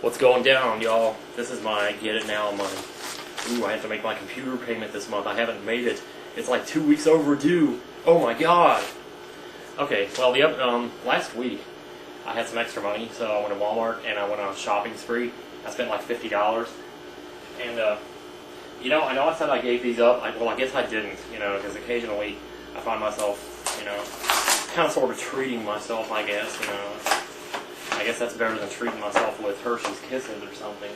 What's going down, y'all? This is my get it now money. Ooh, I have to make my computer payment this month. I haven't made it. It's like 2 weeks overdue. Oh my god. Okay, well, last week I had some extra money, so I went to Walmart and I went on a shopping spree. I spent like $50. And, I know I said I gave these up. Well, I guess I didn't, because occasionally I find myself, kind of sort of treating myself, I guess, I guess that's better than treating myself with Hershey's Kisses or something.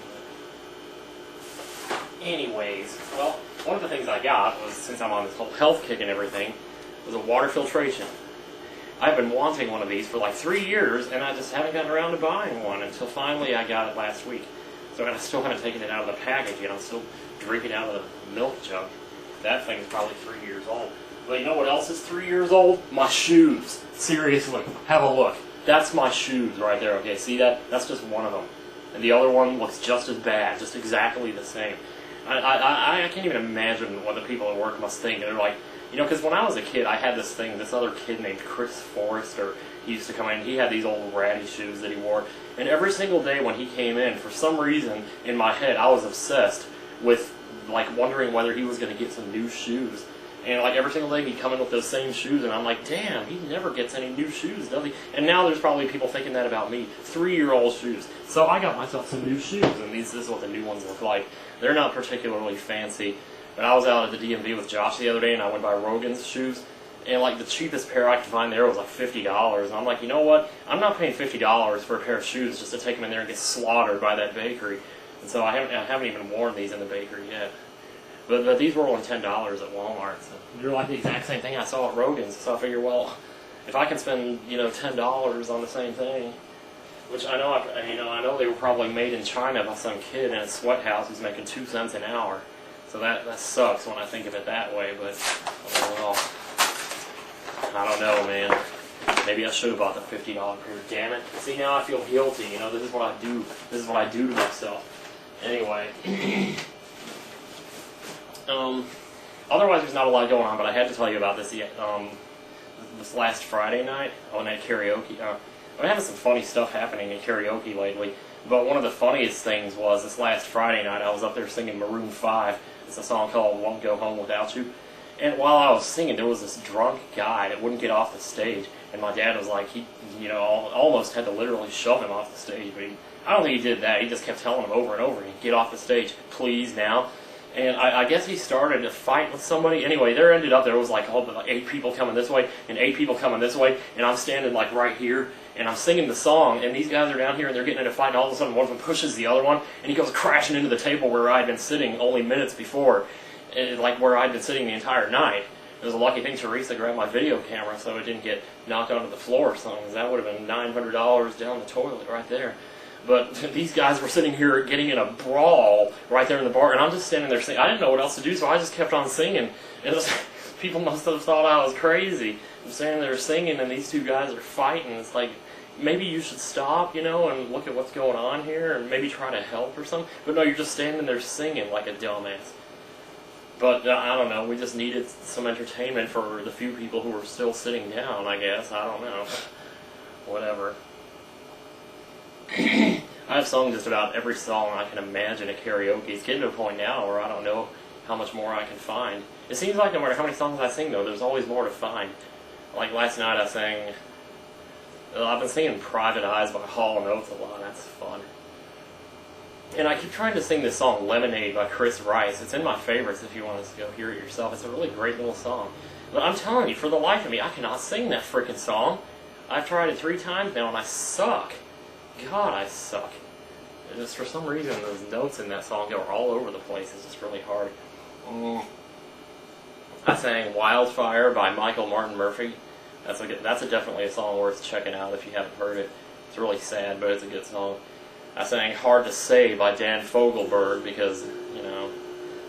Anyways, well, one of the things I got was, since I'm on this whole health kick and everything, was a water filtration. I've been wanting one of these for like 3 years, and I just haven't gotten around to buying one until finally I got it last week. So I still haven't taken it out of the package yet. I'm still drinking out of the milk jug. That thing's probably 3 years old. But you know what else is 3 years old? My shoes. Seriously, have a look. That's my shoes right there. Okay, see that? That's just one of them. And the other one looks just as bad, just exactly the same. I can't even imagine what the people at work must think. They're like, because when I was a kid, I had this other kid named Chris Forrester. He used to come in, he had these old ratty shoes that he wore. And every single day when he came in, for some reason, in my head, I was obsessed with, wondering whether he was going to get some new shoes. And, every single day he'd come in with those same shoes, and I'm like, damn, he never gets any new shoes, does he? And now there's probably people thinking that about me. 3-year-old shoes. So I got myself some new shoes, and this is what the new ones look like. They're not particularly fancy, but I was out at the DMV with Josh the other day, and I went by Rogan's shoes, and, the cheapest pair I could find there was, $50. And I'm like, you know what? I'm not paying $50 for a pair of shoes just to take them in there and get slaughtered by that bakery. And so I haven't even worn these in the bakery yet. But these were only $10 at Walmart. So they're like the exact same thing I saw at Rogan's. So I figure, well, if I can spend $10 on the same thing, which I know they were probably made in China by some kid in a sweat house who's making 2 cents an hour. So that sucks when I think of it that way. But well, I don't know, man. Maybe I should have bought the $50 pair. Damn it! See, now I feel guilty. This is what I do. This is what I do to myself. Anyway. Otherwise, there's not a lot going on, but I had to tell you about this. This last Friday night, I went at karaoke. I'm having some funny stuff happening in karaoke lately, but one of the funniest things was this last Friday night, I was up there singing Maroon 5. It's a song called Won't Go Home Without You. And while I was singing, there was this drunk guy that wouldn't get off the stage, and my dad was like, he almost had to literally shove him off the stage, but I don't think he did that. He just kept telling him over and over again, get off the stage, please now. And I guess he started a fight with somebody. Anyway, there was all 8 people coming this way and 8 people coming this way, and I'm standing right here, and I'm singing the song, and these guys are down here and they're getting in a fight, and all of a sudden one of them pushes the other one, and he goes crashing into the table where I'd been sitting only minutes before, where I'd been sitting the entire night. It was a lucky thing Teresa grabbed my video camera so it didn't get knocked onto the floor or something. That would have been $900 down the toilet right there. But these guys were sitting here getting in a brawl right there in the bar, and I'm just standing there singing. I didn't know what else to do, so I just kept on singing. People must have thought I was crazy. I'm standing there singing, and these 2 guys are fighting. It's like, maybe you should stop, and look at what's going on here, and maybe try to help or something. But no, you're just standing there singing like a dumbass. But I don't know, we just needed some entertainment for the few people who were still sitting down, I guess. I don't know. Whatever. I've sung just about every song I can imagine at karaoke. It's getting to a point now where I don't know how much more I can find. It seems like no matter how many songs I sing, though, there's always more to find. Like last night I've been singing Private Eyes by Hall & Oates a lot. That's fun. And I keep trying to sing this song, Lemonade by Chris Rice. It's in my favorites if you want to go hear it yourself. It's a really great little song. But I'm telling you, for the life of me, I cannot sing that freaking song. I've tried it 3 times now, and I suck. God, I suck. Just for some reason, those notes in that song go all over the place. It's just really hard. I sang Wildfire by Michael Martin Murphey. That's definitely a song worth checking out if you haven't heard it. It's really sad, but it's a good song. I sang Hard to Say by Dan Fogelberg because,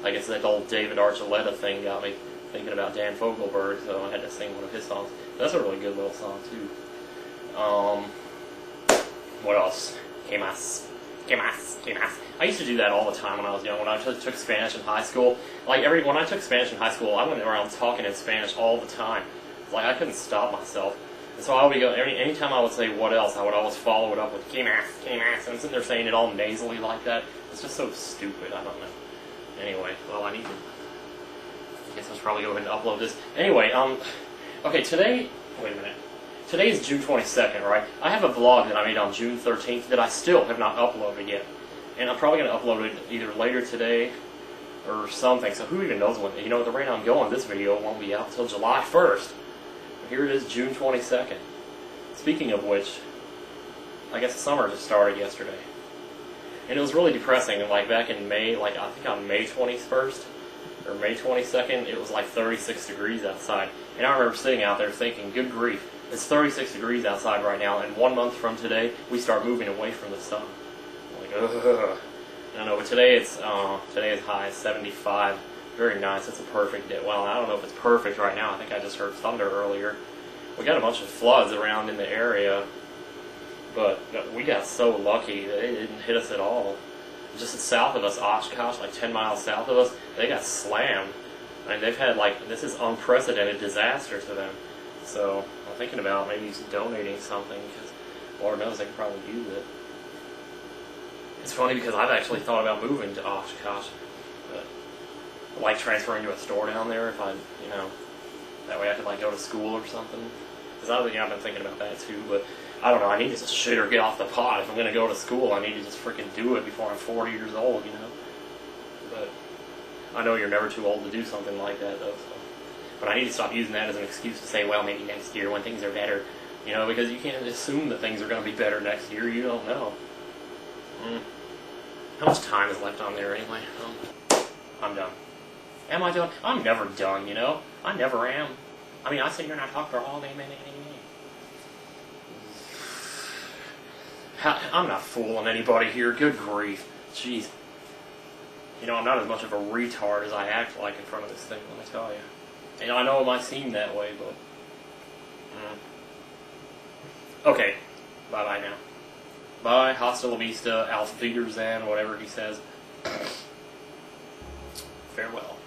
I guess that old David Archuleta thing got me thinking about Dan Fogelberg, so I had to sing one of his songs. That's a really good little song, too. What else? Que más. I used to do that all the time when I was young. When I took Spanish in high school, when I took Spanish in high school, I went around talking in Spanish all the time. I couldn't stop myself. And so I'll be going, anytime I would say what else, I would always follow it up with K-Max, K-Max, and I'm sitting there saying it all nasally like that. It's just so stupid, I don't know. Anyway, well, I guess I should probably go ahead and upload this. Anyway, okay, today, wait a minute. Today is June 22nd, right? I have a vlog that I made on June 13th that I still have not uploaded yet. And I'm probably going to upload it either later today or something. So who even knows when? You know, at the rate I'm going, this video won't be out until July 1st. But here it is, June 22nd. Speaking of which, I guess summer just started yesterday. And it was really depressing. Like back in May, like I think on May 21st or May 22nd, it was like 36 degrees outside. And I remember sitting out there thinking, good grief, it's 36 degrees outside right now, and 1 month from today, we start moving away from the sun. I'm like, ugh. I know, but today is high, 75. Very nice. It's a perfect day. Well, I don't know if it's perfect right now. I think I just heard thunder earlier. We got a bunch of floods around in the area, but we got so lucky that it didn't hit us at all. Just south of us, Oshkosh, like 10 miles south of us, they got slammed. I mean, they've had, like, this is unprecedented disaster to them. So I'm thinking about maybe donating something, because Lord knows they can probably use it. It's funny because I've actually thought about moving to Oshkosh, but like transferring to a store down there if I, you know, that way I could like go to school or something. Because I've been thinking about that too, but I don't know, I need to just shit or get off the pot. If I'm going to go to school, I need to just freaking do it before I'm 40 years old, you know. But I know you're never too old to do something like that though, so. But I need to stop using that as an excuse to say, well, maybe next year when things are better, you know, because you can't assume that things are going to be better next year. You don't know. How much time is left on there anyway? I'm done. Am I done? I'm never done, you know? I never am. I mean, I sit here and I talk for all day, I'm not fooling anybody here. Good grief. Jeez. You know, I'm not as much of a retard as I act like in front of this thing, let me tell you. And I know it might seem that way, but... Okay. Bye-bye now. Bye. Hasta la vista. Auf Wiedersehen, whatever he says. Farewell.